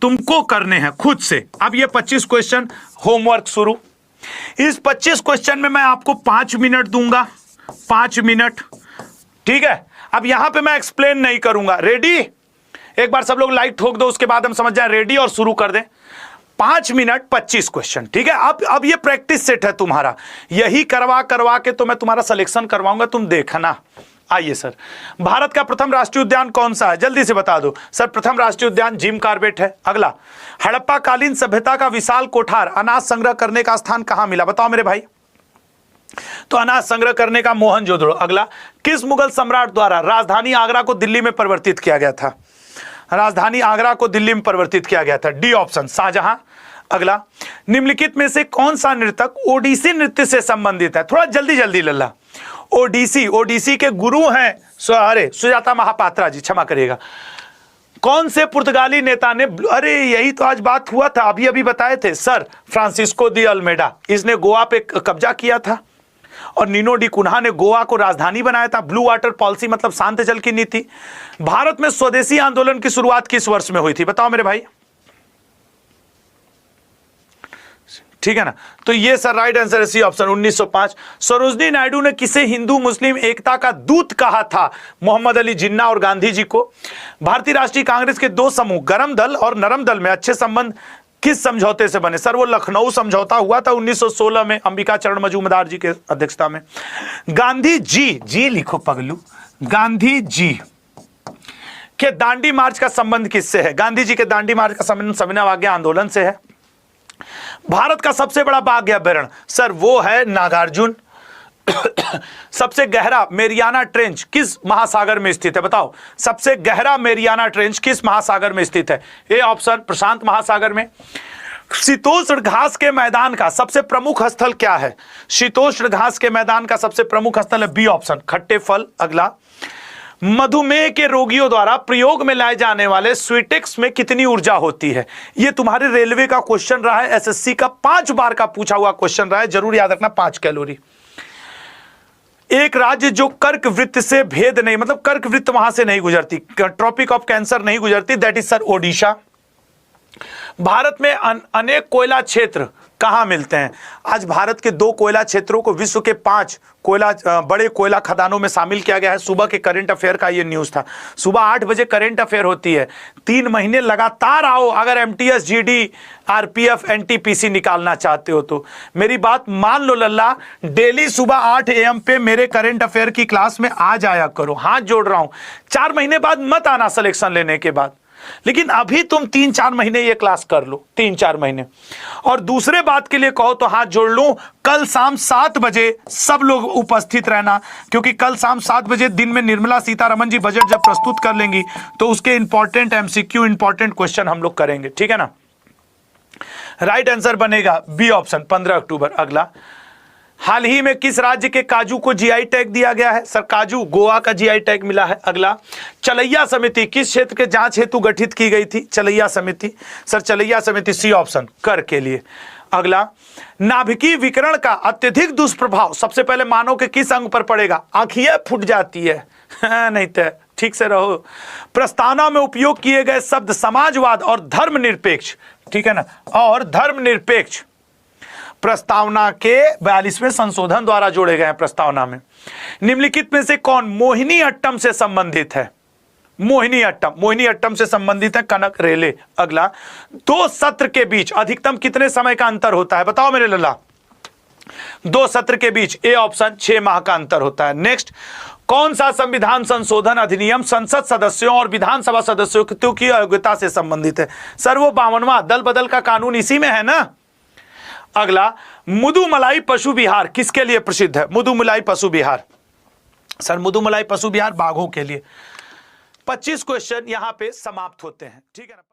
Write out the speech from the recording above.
तुमको करने हैं खुद से। अब ये 25 क्वेश्चन होमवर्क शुरू। इस 25 क्वेश्चन में मैं आपको 5 मिनट दूंगा, 5 मिनट, ठीक है। अब यहां पे मैं एक्सप्लेन नहीं करूंगा। रेडी? एक बार सब लोग लाइक ठोक दो, उसके बाद हम समझ जाए। रेडी और शुरू कर दें। 5 मिनट 25 क्वेश्चन, ठीक है। अब ये प्रैक्टिस सेट है तुम्हारा, यही करवा करवा के तो मैं तुम्हारा सिलेक्शन करवाऊंगा, तुम देखना। आइए सर, भारत का प्रथम राष्ट्रीय उद्यान कौन सा है? जल्दी से बता दो सर। प्रथम राष्ट्रीय उद्यान जिम कॉर्बेट है। अगला, हड़प्पा कालीन सभ्यता का विशाल कोठार अनाज संग्रह करने का स्थान कहां मिला? बताओ मेरे भाई। तो अनाज संग्रह करने का मोहनजोदड़ो। अगला, किस मुगल सम्राट द्वारा राजधानी आगरा को दिल्ली में परिवर्तित किया गया था? राजधानी आगरा को दिल्ली में परिवर्तित किया गया था, डी ऑप्शन, शाहजहां। अगला, निम्नलिखित में से कौन सा नर्तक ओडिसी नृत्य से संबंधित है? थोड़ा जल्दी जल्दी लल्ला। ओडिसी के गुरु हैं अरे सुजाता महापात्रा जी, क्षमा करिएगा। कौन से पुर्तगाली नेता ने, अरे यही तो आज बात हुआ था, अभी अभी बताए थे सर, फ्रांसिस्को दी अल्मेडा, इसने गोवा पे कब्जा किया था और नीनो डी कुन्हा ने गोवा को राजधानी बनाया था। ब्लू वाटर पॉलिसी मतलब शांत जल की नीति। भारत में स्वदेशी आंदोलन की शुरुआत किस वर्ष में हुई थी? बताओ मेरे भाई। ठीक है ना, तो ये सर राइट आंसर है सी ऑप्शन, 1905। सरोजनी नायडू ने किसे हिंदू मुस्लिम एकता का दूत कहा था? मोहम्मद अली जिन्ना और गांधी जी को। भारतीय राष्ट्रीय कांग्रेस के दो समूह गरम दल और नरम दल में अच्छे संबंध किस समझौते से बने? सर वो लखनऊ समझौता हुआ था 1916 में, अंबिका चरण मजूमदार जी के अध्यक्षता में। गांधी जी लिखो पगलू, गांधी जी के दांडी मार्च का संबंध किससे है? गांधी जी के दांडी मार्च का संबंध सविनय अवज्ञा आंदोलन से है। भारत का सबसे बड़ा बाघ अभयारण्य सर वो है नागार्जुन। सबसे गहरा मेरियाना ट्रेंच किस महासागर में स्थित है? बताओ, सबसे गहरा मेरियाना ट्रेंच किस महासागर में स्थित है? ए ऑप्शन, प्रशांत महासागर में। शीतोष्ण घास के मैदान का सबसे प्रमुख स्थल क्या है? शीतोष्ण घास के मैदान का सबसे प्रमुख स्थल है बी ऑप्शन, खट्टे फल। अगला, मधुमेह के रोगियों द्वारा प्रयोग में लाए जाने वाले स्वीटेक्स में कितनी ऊर्जा होती है? यह तुम्हारे रेलवे का क्वेश्चन रहा है, एसएससी का 5 बार का पूछा हुआ क्वेश्चन रहा है, जरूर याद रखना। 5 कैलोरी। एक राज्य जो कर्क वृत्त से भेद नहीं, मतलब कर्क वृत्त वहां से नहीं गुजरती, ट्रॉपिक ऑफ कैंसर नहीं गुजरती, that is sir Odisha. Bharat में अनेक कोयला क्षेत्र कहां मिलते हैं? आज भारत के 2 कोयला क्षेत्रों को विश्व के 5 बड़े कोयला खदानों में शामिल किया गया है। सुबह के करंट अफेयर का ये न्यूज था। सुबह 8 बजे करंट अफेयर होती है। 3 महीने लगातार आओ अगर एमटीएस, जीडी, आरपीएफ, एनटीपीसी निकालना चाहते हो तो। मेरी बात मान लो लल्ला, डेली सुबह 8 AM पे मेरे करंट अफेयर की क्लास में आ जाया करो। हाथ जोड़ रहा हूं, 4 महीने बाद मत आना सिलेक्शन लेने के बाद, लेकिन अभी तुम 3-4 महीने ये क्लास कर लो, 3-4 महीने। और दूसरे बात के लिए कहो तो हाथ जोड़ लो, कल शाम 7 बजे सब लोग उपस्थित रहना, क्योंकि कल शाम 7 बजे दिन में निर्मला सीतारमण जी बजट जब प्रस्तुत कर लेंगी तो उसके इंपॉर्टेंट एमसीक्यू, इंपॉर्टेंट क्वेश्चन हम लोग करेंगे, ठीक है ना। राइट आंसर बनेगा बी ऑप्शन, 15 अक्टूबर। अगला, हाल ही में किस राज्य के काजू को जीआई टैग दिया गया है? सर काजू, गोवा का जीआई टैग मिला है। अगला, चलैया समिति किस क्षेत्र के जांच हेतु गठित की गई थी? चलैया समिति, सर चलैया समिति सी ऑप्शन, कर के लिए। अगला, नाभिकीय विकिरण का अत्यधिक दुष्प्रभाव सबसे पहले मानव के किस अंग पर पड़ेगा? आंखियां फूट जाती है नहीं तो ठीक से रहो। प्रस्तावना में उपयोग किए गए शब्द समाजवाद और धर्मनिरपेक्ष, ठीक है ना, और धर्मनिरपेक्ष प्रस्तावना के 42वें संशोधन द्वारा जोड़े गए हैं प्रस्तावना में। निम्नलिखित में से कौन मोहिनी अट्टम से संबंधित है? मोहिनी अट्टम से संबंधित है कनक रेले। अगला, 2 सत्र के बीच अधिकतम कितने समय का अंतर होता है? बताओ मेरे लल्ला। 2 सत्र के बीच ए ऑप्शन, 6 माह का अंतर होता है। नेक्स्ट, कौन सा संविधान संशोधन अधिनियम संसद सदस्यों और विधानसभा सदस्यों की योग्यता से संबंधित है? सर वो 52वां दल बदल का कानून इसी में है ना। अगला, मुदुमलाई पशु विहार किसके लिए प्रसिद्ध है? मुदुमलाई पशु विहार, सर मुदुमलाई पशु विहार बाघों के लिए। 25 क्वेश्चन यहां पे समाप्त होते हैं, ठीक है ना।